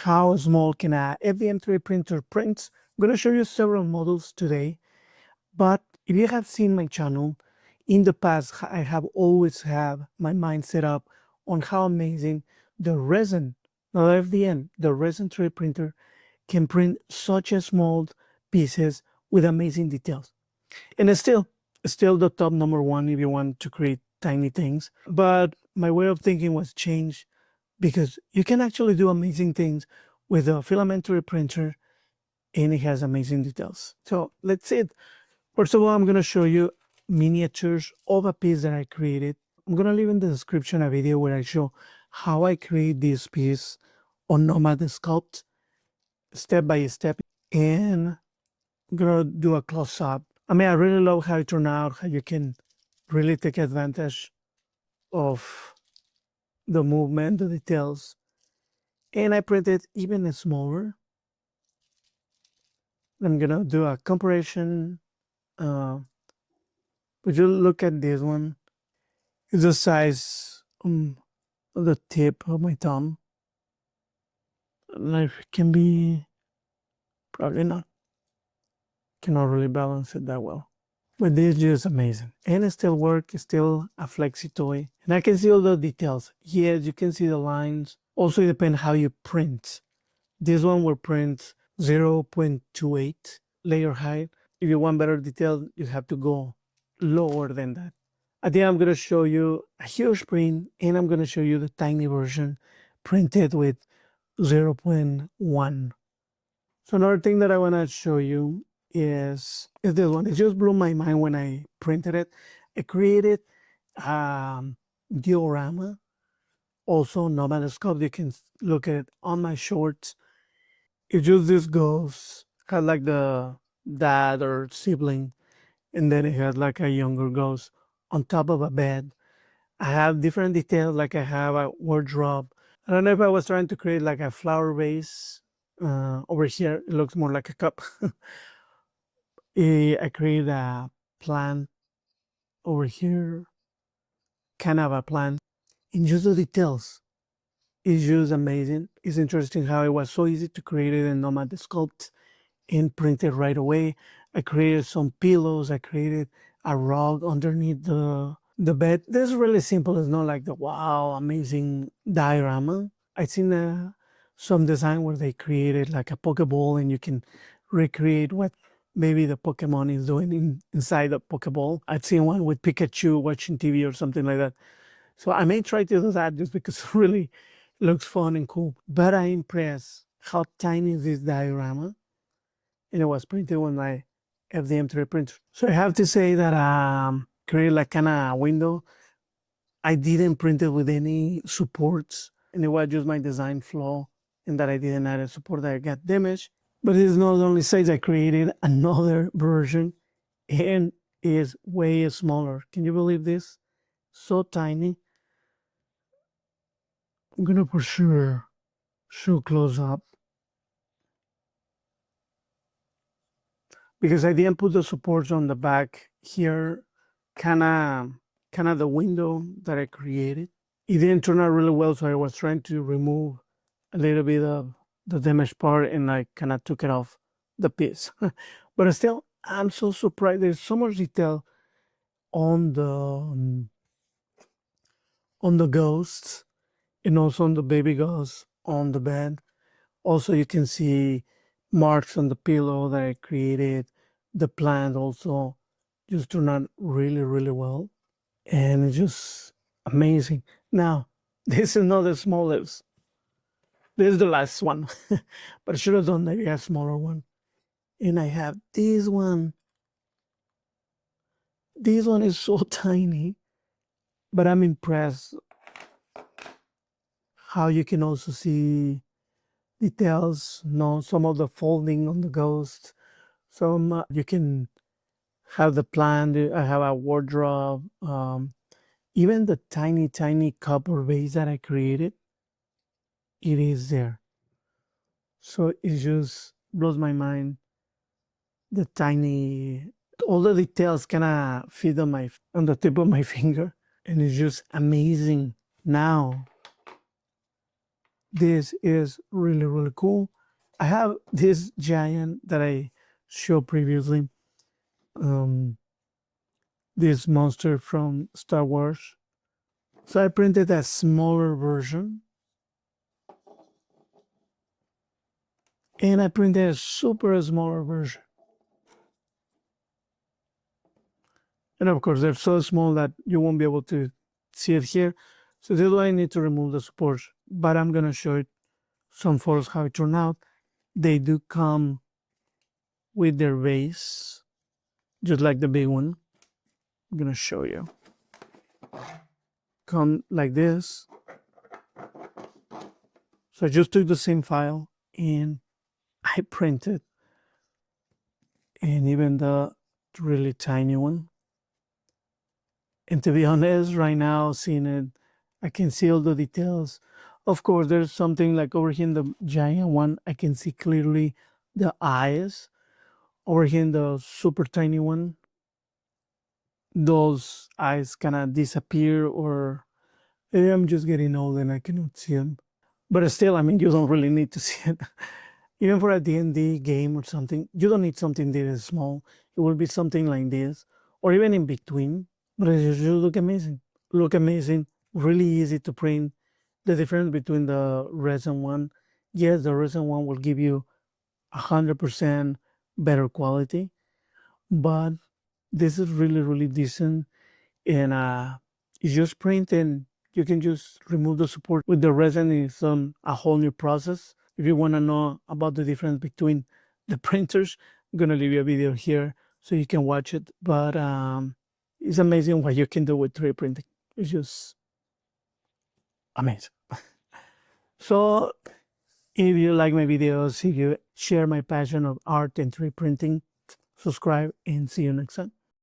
how small can a FDM 3 printer print. I'm going to show you several models today, but if you have seen my channel, in the past I have always have my mind set up on how amazing the Resin, not FDM, the Resin 3 printer can print such a small pieces with amazing details. And it's still the top number one if you want to create tiny things. But my way of thinking was changed because you can actually do amazing things with a filament printer and it has amazing details. So let's see it. First of all, I'm going to show you miniatures of a piece that I created. I'm going to leave in the description a video where I show how I create this piece on Nomad Sculpt step by step. And I'm going to do a close-up. I mean, I really love how it turned out, how you can really take advantage of the movement, the details. And I printed even smaller. I'm gonna do a comparison. Would you look at this one? It's the size of the tip of my thumb. Like can be probably not. Cannot really balance it that well. But this is just amazing. And it still works, it's still a flexi toy. And I can see all the details. Yes, you can see the lines. Also, it depends how you print. This one will print 0.28 layer height. If you want better detail, you have to go lower than that. At the end, I'm going to show you a huge print, and I'm going to show you the tiny version printed with 0.1. So another thing that I want to show you is this one. It just blew my mind when I printed it. I created diorama, also Nomad Sculpt. You can look at it on my shorts. It's just this ghost had like the dad or sibling, and then it had like a younger ghost on top of a bed. I have different details, like I have a wardrobe. I don't know if I was trying to create like a flower vase. Over here, it looks more like a cup. I created a plant over here, kind of a plant. And just the details is just amazing. It's interesting how it was so easy to create it in Nomad Sculpt and print it right away. I created some pillows. I created a rug underneath the bed. This is really simple. It's not like the wow, amazing diorama. I've seen some design where they created like a Pokeball and you can recreate what maybe the Pokemon is doing inside the Pokeball. I've seen one with Pikachu watching TV or something like that. So I may try to do that just because it really looks fun and cool. But I'm impressed how tiny is this diorama. And it was printed with my FDM 3 printer. So I have to say that create like kind of window. I didn't print it with any supports, and it was just my design flaw and that I didn't add a support that I got damaged. But it is not the only size. I created another version and is way smaller. Can you believe this? So tiny. I'm gonna for sure show close up because I didn't put the supports on the back here. Kind of the window that I created. It didn't turn out really well, so I was trying to remove a little bit of the damaged part and I kind of took it off the piece. But still, I'm so surprised. There's so much detail on the ghosts and also on the baby ghost on the bed. Also, you can see marks on the pillow that I created. The plant also just turned out really, really well. And it's just amazing. Now, this is not the smallest. This is the last one. But I should have done maybe a smaller one. And I have this one. This one is so tiny. But I'm impressed how you can also see details, some of the folding on the ghost. Some you can have the plant. I have a wardrobe. Even the tiny, tiny cup or vase that I created, it is there. So it just blows my mind. The tiny, all the details kind of fit on the tip of my finger, and it's just amazing. Now, This is really, really cool. I have this giant that I showed previously, this monster from Star Wars. So I printed a smaller version, and I printed a super smaller version. And of course, they're so small that you won't be able to see it here. So this is why I need to remove the support, but I'm gonna show it some photos how it turned out. They do come with their base, just like the big one. I'm gonna show you. Come like this. So I just took the same file and I printed, and even the really tiny one. And to be honest, right now, seeing it, I can see all the details. Of course, there's something like over here in the giant one, I can see clearly the eyes. Over here in the super tiny one, those eyes kind of disappear, or maybe I'm just getting old and I cannot see them. But still, I mean, you don't really need to see it. Even for a D&D game or something, you don't need something that is small. It will be something like this, or even in between. But it just look amazing. Look amazing. Really easy to print. The difference between the resin one, yes, the resin one will give you 100% better quality, but this is really, really decent. And it's just print, and you can just remove the support. With the resin, it's a whole new process. If you want to know about the difference between the printers, I'm gonna leave you a video here so you can watch it. But it's amazing what you can do with 3D printing. It's just amazing. So if you like my videos, if you share my passion of art and 3D printing, subscribe and see you next time.